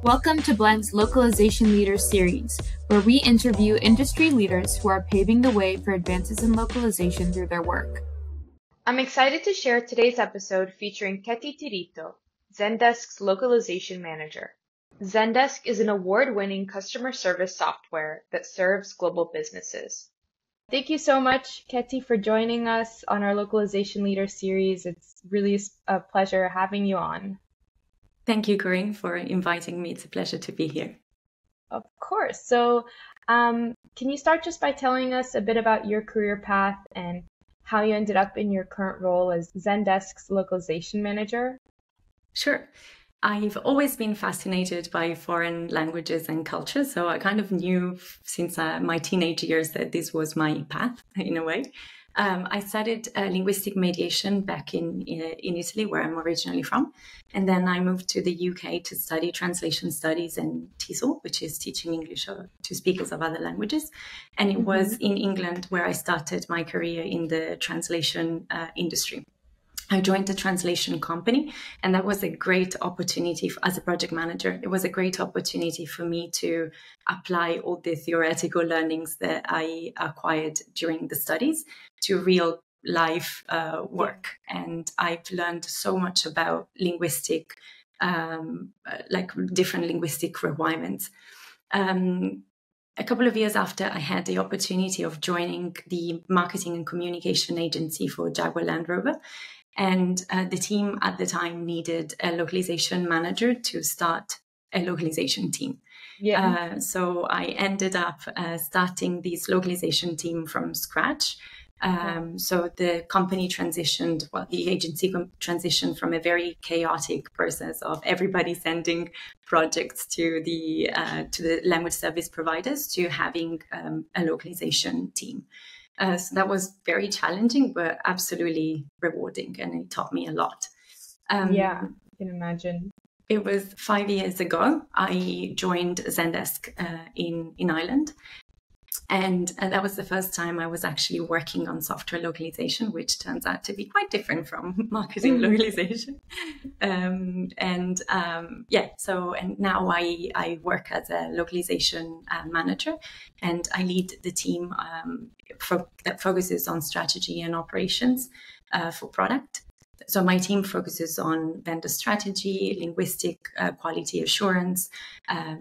Welcome to Blend's Localization Leader series, where we interview industry leaders who are paving the way for advances in localization through their work. I'm excited to share today's episode featuring Ketty Tirrito, Zendesk's Localization Manager. Zendesk is an award-winning customer service software that serves global businesses. Thank you so much, Ketty, for joining us on our Localization Leader series. It's really a pleasure having you on. Thank you, Corinne, for inviting me. It's a pleasure to be here. Of course. So, can you start just by telling us a bit about your career path and how you ended up in your current role as Zendesk's Localization Manager? Sure. I've always been fascinated by foreign languages and culture, so I kind of knew since my teenage years that this was my path in a way. I studied linguistic mediation back in Italy, where I'm originally from. And then I moved to the UK to study translation studies and TESOL, which is teaching English to speakers of other languages. And it was in England where I started my career in the translation industry. I joined a translation company, and that was a great opportunity as a project manager. It was a great opportunity for me to apply all the theoretical learnings that I acquired during the studies to real life work. And I've learned so much about linguistic, like different linguistic requirements. A couple of years after, I had the opportunity of joining the marketing and communication agency for Jaguar Land Rover. And the team at the time needed a localization manager to start a localization team. So I ended up starting this localization team from scratch. So the company transitioned, the agency transitioned from a very chaotic process of everybody sending projects to the language service providers to having a localization team. So that was very challenging, but absolutely rewarding, and it taught me a lot. Yeah, I can imagine. It was 5 years ago. I joined Zendesk in Ireland. And that was the first time I was actually working on software localization, which turns out to be quite different from marketing localization. And now I work as a localization manager, and I lead the team that focuses on strategy and operations for product. So my team focuses on vendor strategy, linguistic quality assurance,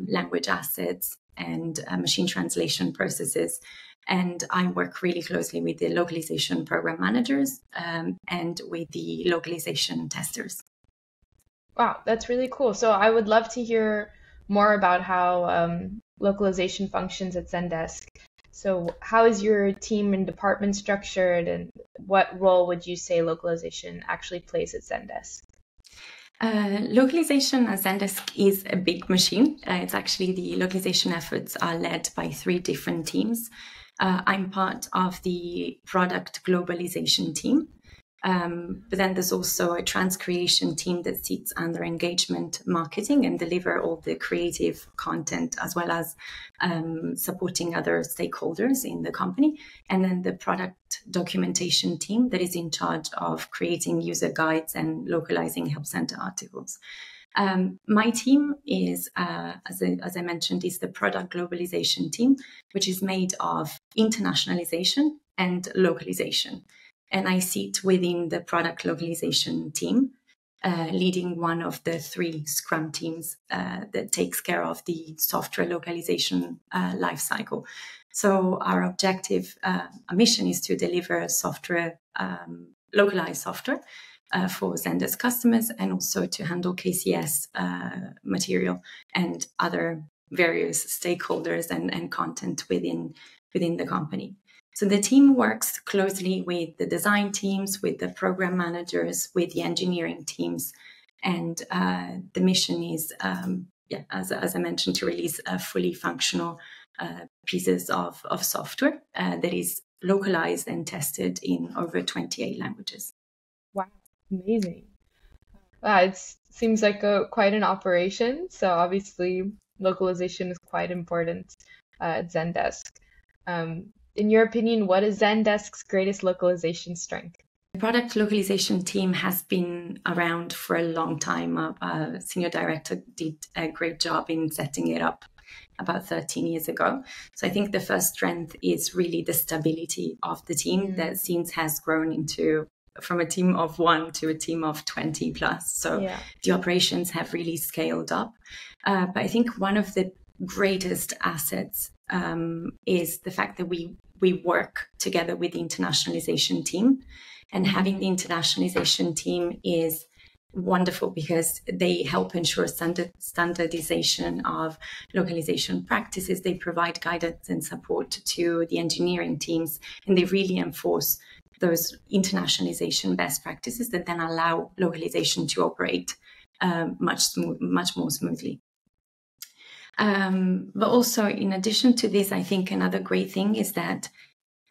language assets, and machine translation processes. And I work really closely with the localization program managers and with the localization testers. Wow, that's really cool. So I would love to hear more about how localization functions at Zendesk. So how is your team and department structured, and what role would you say localization actually plays at Zendesk? Localization at Zendesk is a big machine. It's actually the localization efforts are led by 3 different teams. I'm part of the product globalization team. But then there's also a transcreation team that sits under engagement marketing and deliver all the creative content, as well as supporting other stakeholders in the company. And then the product documentation team that is in charge of creating user guides and localizing help center articles. My team is, as I mentioned, is the product globalization team, which is made of internationalization and localization. And I sit within the product localization team, leading one of the 3 Scrum teams that takes care of the software localization lifecycle. So our objective, our mission is to deliver software, localized software for Zendesk customers, and also to handle KCS material and other various stakeholders and content within the company. So the team works closely with the design teams, with the program managers, with the engineering teams. And the mission is, as I mentioned, to release fully functional pieces of software that is localized and tested in over 28 languages. Wow, amazing. It seems like quite an operation. So obviously localization is quite important at Zendesk. In your opinion, what is Zendesk's greatest localization strength? The product localization team has been around for a long time. Our senior director did a great job in setting it up about 13 years ago. So I think the first strength is really the stability of the team that since has grown into from a team of 1 to a team of 20 plus. So the operations have really scaled up. But I think one of the greatest assets is the fact that we work together with the internationalization team. And having the internationalization team is wonderful because they help ensure standardization of localization practices. They provide guidance and support to the engineering teams, and they really enforce those internationalization best practices that then allow localization to operate much more smoothly. But also, in addition to this, I think another great thing is that,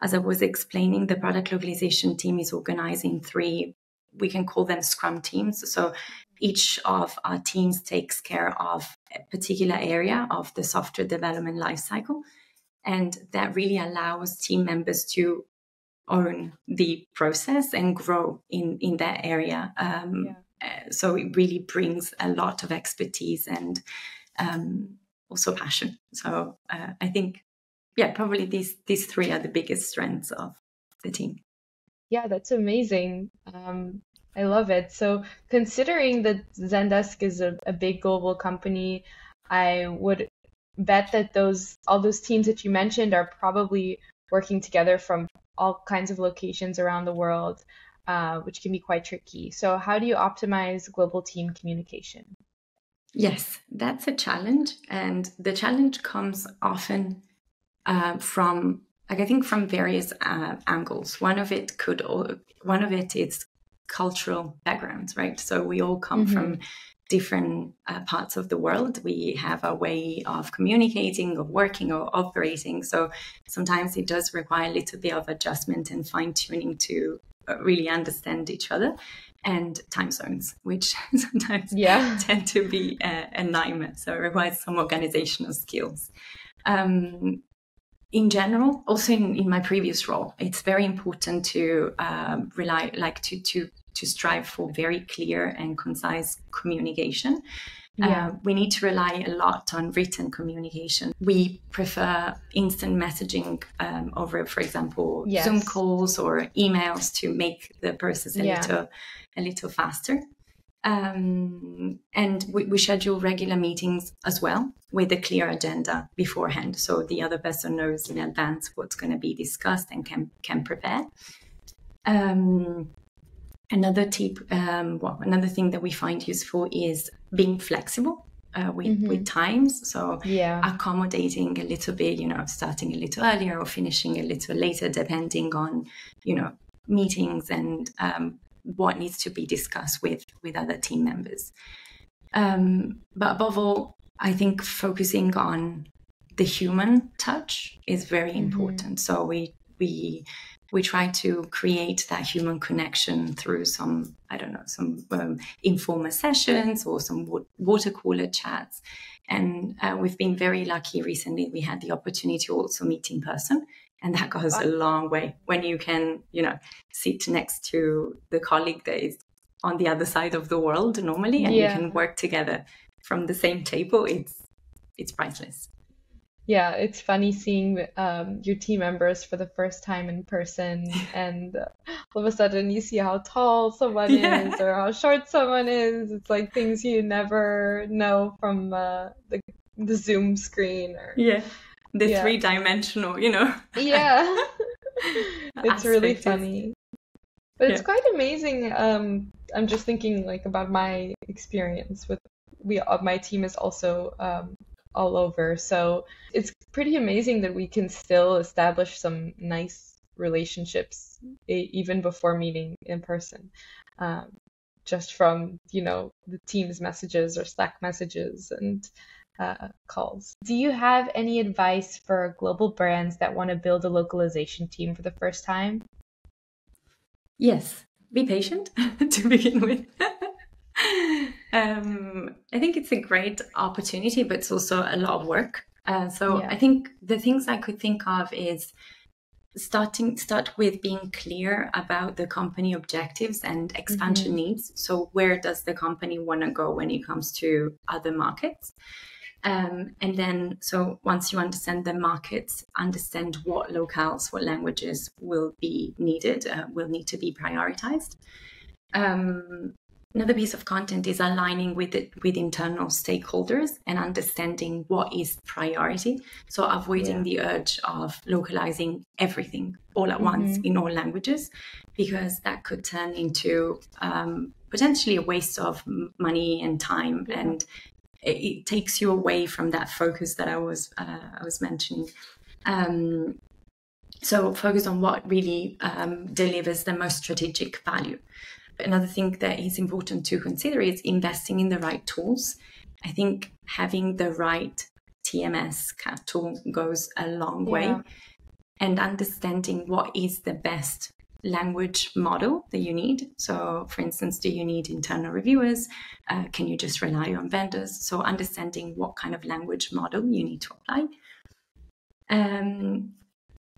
as I was explaining, the product localization team is organized in 3, we can call them Scrum teams. So each of our teams takes care of a particular area of the software development lifecycle. And that really allows team members to own the process and grow in that area. So it really brings a lot of expertise and also passion. So I think, probably these 3 are the biggest strengths of the team. Yeah, that's amazing. I love it. So considering that Zendesk is a big global company, I would bet that all those teams that you mentioned are probably working together from all kinds of locations around the world, which can be quite tricky. So how do you optimize global team communication? Yes, that's a challenge. And the challenge comes often from, I think, from various angles. One of it is cultural backgrounds, right? So we all come from different parts of the world. We have a way of communicating, of working, or operating. So sometimes it does require a little bit of adjustment and fine-tuning to really understand each other. And time zones, which sometimes tend to be a nightmare. So it requires some organizational skills. In general, also in my previous role, it's very important to to strive for very clear and concise communication. We need to rely a lot on written communication. We prefer instant messaging over, for example, Zoom calls or emails to make the process a little faster. And we schedule regular meetings as well with a clear agenda beforehand, so the other person knows in advance what's going to be discussed and can prepare. Another tip, another thing that we find useful is being flexible with times. So accommodating a little bit, starting a little earlier or finishing a little later, depending on, meetings and what needs to be discussed with other team members. But above all, I think focusing on the human touch is very important. So we try to create that human connection through some informal sessions or some water cooler chats. And we've been very lucky recently. We had the opportunity to also meet in person. And that goes a long way when you can, sit next to the colleague that is on the other side of the world normally, and you can work together from the same table. It's priceless. Yeah, it's funny seeing your team members for the first time in person, and all of a sudden you see how tall someone is or how short someone is. It's like things you never know from the Zoom screen. The 3-dimensional, Yeah, it's really funny. But it's quite amazing. I'm just thinking about my experience with my team is also all over. So it's pretty amazing that we can still establish some nice relationships even before meeting in person, just from, the Teams messages or Slack messages and calls. Do you have any advice for global brands that want to build a localization team for the first time? Yes, be patient to begin with. I think it's a great opportunity, but it's also a lot of work. I think the things I could think of is start with being clear about the company objectives and expansion needs. So where does the company want to go when it comes to other markets? And then, so once you understand the markets, understand what locales, what languages will be needed, will need to be prioritized. Another piece of content is aligning with internal stakeholders and understanding what is priority. So avoiding the urge of localizing everything all at once in all languages, because that could turn into potentially a waste of money and time, and it takes you away from that focus that I was mentioning. So focus on what really delivers the most strategic value. Another thing that is important to consider is investing in the right tools. I think having the right TMS tool goes a long way, and understanding what is the best language model that you need. So, for instance, do you need internal reviewers? Can you just rely on vendors? So understanding what kind of language model you need to apply. And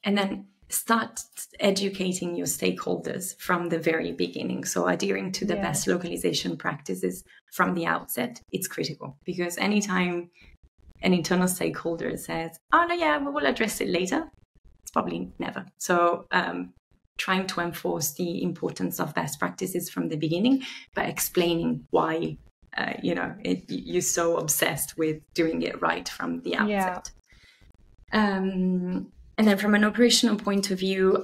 then start educating your stakeholders from the very beginning. So adhering to the best localization practices from the outset, it's critical, because anytime an internal stakeholder says, oh, no, yeah, we will address it later, it's probably never. So trying to enforce the importance of best practices from the beginning by explaining why, you're so obsessed with doing it right from the outset. And then from an operational point of view,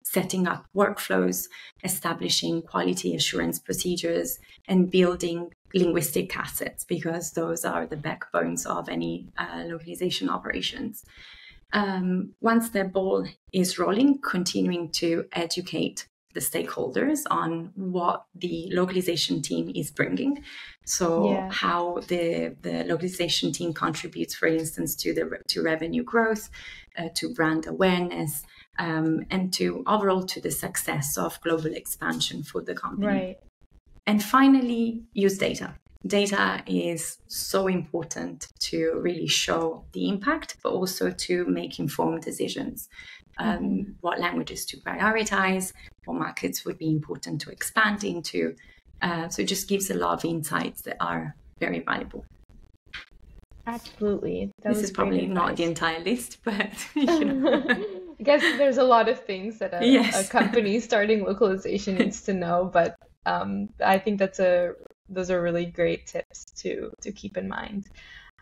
setting up workflows, establishing quality assurance procedures, and building linguistic assets, because those are the backbones of any localization operations. Once the ball is rolling, continuing to educate the stakeholders on what the localization team is bringing. So how the localization team contributes, for instance, to revenue growth, to brand awareness, and to overall to the success of global expansion for the company. Right. And finally, use data. Data is so important to really show the impact, but also to make informed decisions. What languages to prioritize, what markets would be important to expand into. So it just gives a lot of insights that are very valuable. Absolutely. This is probably not the entire list, but I guess there's a lot of things that a company starting localization needs to know, but I think those are really great tips to keep in mind.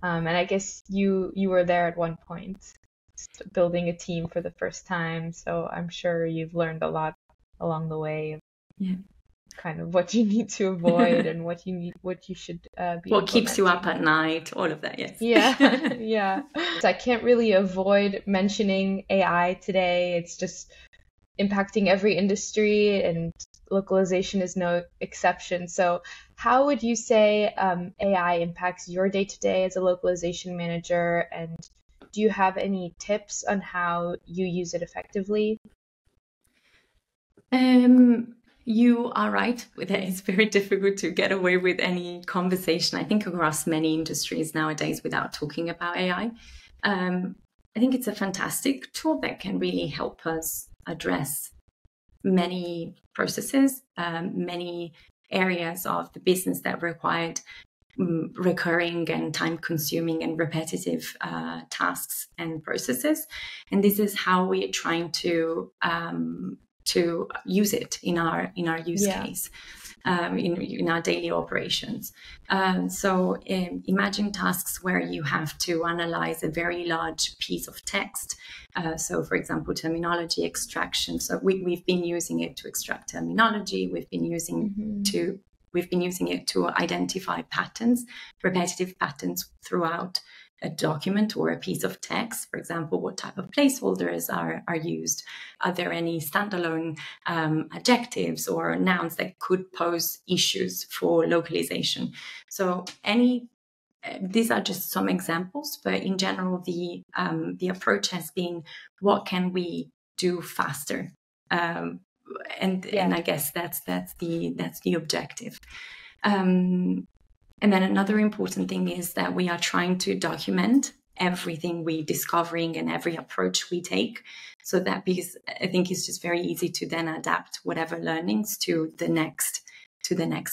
And I guess you were there at one point, building a team for the first time, so I'm sure you've learned a lot along the way of kind of what you need to avoid and what you should be. What keeps you up at night, all of that, yes. Yeah. So I can't really avoid mentioning AI today. It's just impacting every industry, and localization is no exception. So how would you say AI impacts your day-to-day as a localization manager, and do you have any tips on how you use it effectively? You are right that it's very difficult to get away with any conversation, I think, across many industries nowadays without talking about AI. I think it's a fantastic tool that can really help us address many processes, many areas of the business that required recurring and time-consuming and repetitive tasks and processes. And this is how we are trying to use it in our use case, in our daily operations. So imagine tasks where you have to analyze a very large piece of text. So, for example, terminology extraction. So we've been using it to extract terminology. We've been using it to identify patterns, repetitive patterns throughout a document or a piece of text. For example, what type of placeholders are used? Are there any standalone adjectives or nouns that could pose issues for localization? So these are just some examples, but in general, the approach has been, what can we do faster? And I guess that's the objective. And then another important thing is that we are trying to document everything we're discovering and every approach we take. So that, because I think it's just very easy to then adapt whatever learnings to the next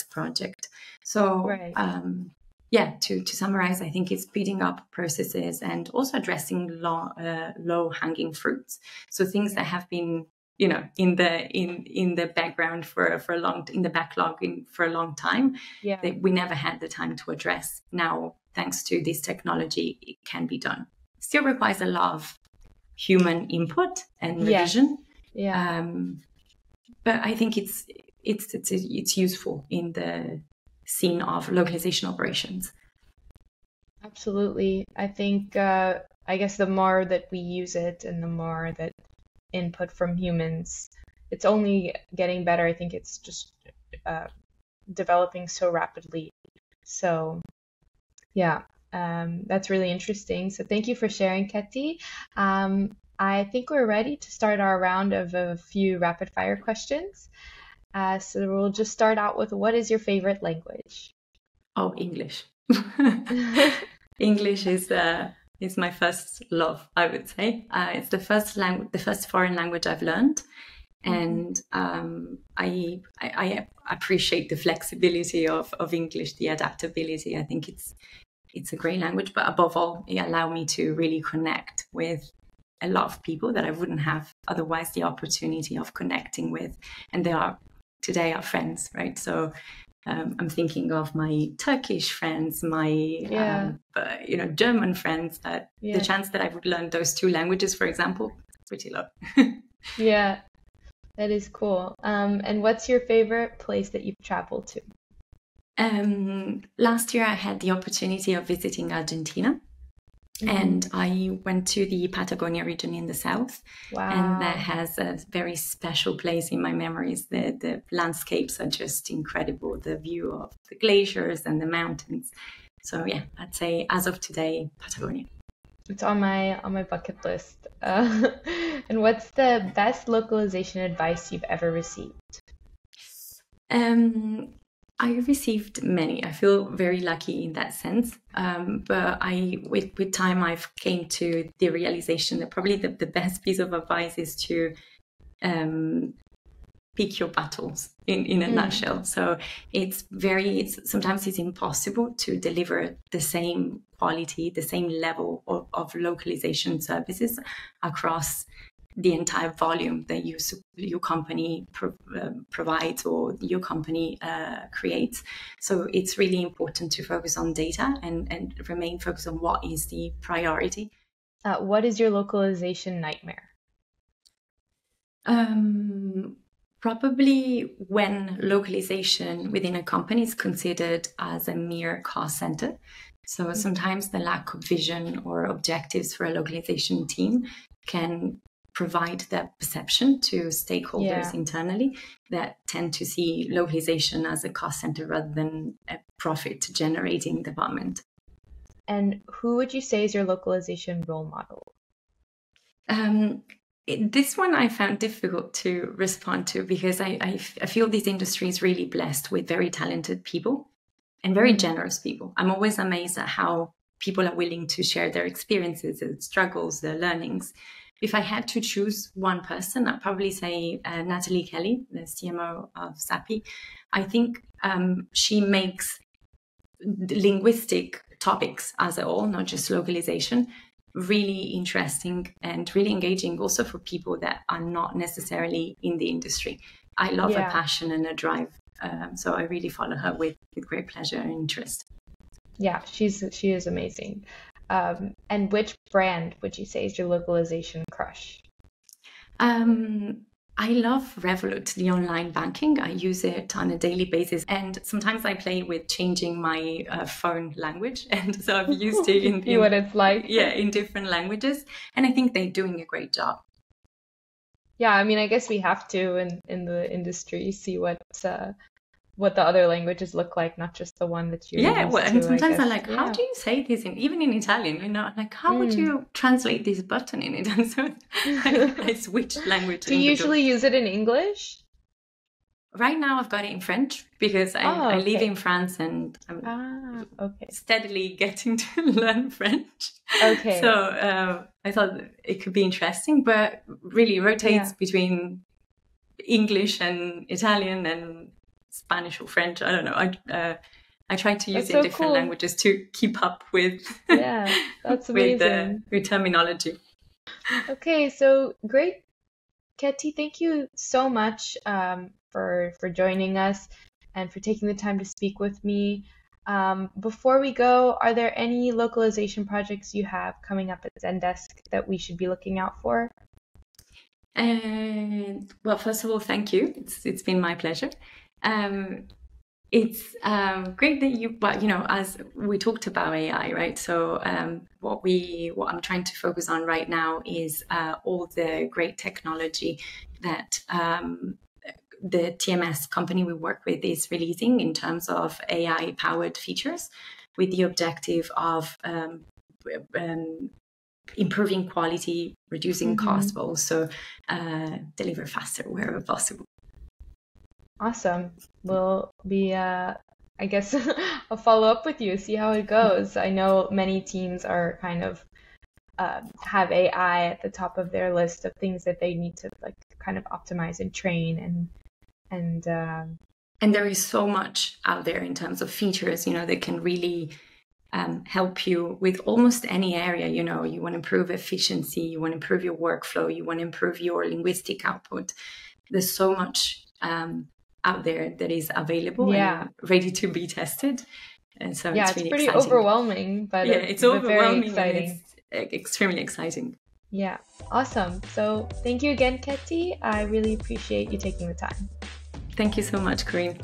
project. So Right. to summarize, I think it's speeding up processes and also addressing low hanging fruits. So things that have been, you know, in the background for a long, in the backlog for a long time, that we never had the time to address. Now, thanks to this technology, it can be done. Still requires a lot of human input and revision. But I think it's useful in the scene of localization operations. Absolutely. I think, I guess the more that we use it and the more that input from humans, it's only getting better. I think it's just developing so rapidly. So, yeah, that's really interesting. So thank you for sharing, Ketty. I think we're ready to start our round of a few rapid fire questions. So we'll just start out with, what is your favorite language? Oh, English. English is my first love, I would say. It's the first foreign language I've learned, and I appreciate the flexibility of English, the adaptability. I think it's a great language, but above all, it allowed me to really connect with a lot of people that I wouldn't have otherwise the opportunity of connecting with, and they are today our friends, right? So I'm thinking of my Turkish friends, my German friends. The chance that I would learn those two languages, for example, pretty low. Yeah, that is cool. And what's your favorite place that you've traveled to? Last year I had the opportunity of visiting Argentina. And I went to the Patagonia region in the south. Wow. And that has a very special place in my memories. The landscapes are just incredible. The view of the glaciers and the mountains. So yeah, I'd say as of today, Patagonia. It's on my bucket list. And what's the best localization advice you've ever received? I received many. I feel very lucky in that sense. But with time, I've came to the realization that probably the best piece of advice is to pick your battles in a nutshell. So sometimes it's impossible to deliver the same quality, the same level of localization services across the entire volume that your company provides or your company creates. So it's really important to focus on data and remain focused on what is the priority. What is your localization nightmare? Probably when localization within a company is considered as a mere cost center. So sometimes the lack of vision or objectives for a localization team can provide that perception to stakeholders internally that tend to see localization as a cost center rather than a profit generating department. And who would you say is your localization role model? This one I found difficult to respond to because I feel this industry is really blessed with very talented people and very generous people. I'm always amazed at how people are willing to share their experiences, their struggles, their learnings. If I had to choose one person, I'd probably say Natalie Kelly, the CMO of Zappi. I think she makes linguistic topics as a whole, not just localization, really interesting and really engaging also for people that are not necessarily in the industry. I love her passion and her drive. So I really follow her with great pleasure and interest. Yeah, she is amazing. And which brand would you say is your localization crush? I love Revolut, the online banking. I use it on a daily basis. And sometimes I play with changing my phone language. And so I've used it in see what it's like. Yeah, in different languages. And I think they're doing a great job. Yeah, I mean, I guess we have to in the industry see what the other languages look like, not just the one that you're used well, and to, sometimes I'm like, how do you say this even in Italian, you know, like how would you translate this button in it? And so I switched language. Do you usually use it in English? Right now I've got it in French because I live in France and Okay. steadily getting to learn French. Okay. So I thought it could be interesting, but really rotates between English and Italian and Spanish or French. I don't know. I try to use different languages to keep up with that's amazing. with terminology. Okay, so great, Ketty. Thank you so much for joining us and for taking the time to speak with me. Before we go, are there any localization projects you have coming up at Zendesk that we should be looking out for? Well, first of all, thank you. It's been my pleasure. It's great that as we talked about AI, right? So what I'm trying to focus on right now is all the great technology that the TMS company we work with is releasing in terms of AI-powered features, with the objective of improving quality, reducing costs, but also deliver faster wherever possible. Awesome. We'll be, I guess, I'll follow up with you, see how it goes. I know many teams are kind of have AI at the top of their list of things that they need to like kind of optimize and train and there is so much out there in terms of features, that can really help you with almost any area. You want to improve efficiency, you want to improve your workflow, you want to improve your linguistic output. There's so much out there that is available and ready to be tested. And so it's really pretty exciting. Overwhelming, but it's overwhelming. Very exciting. And it's extremely exciting. Yeah, awesome. So thank you again, Ketty. I really appreciate you taking the time. Thank you so much, Corinne.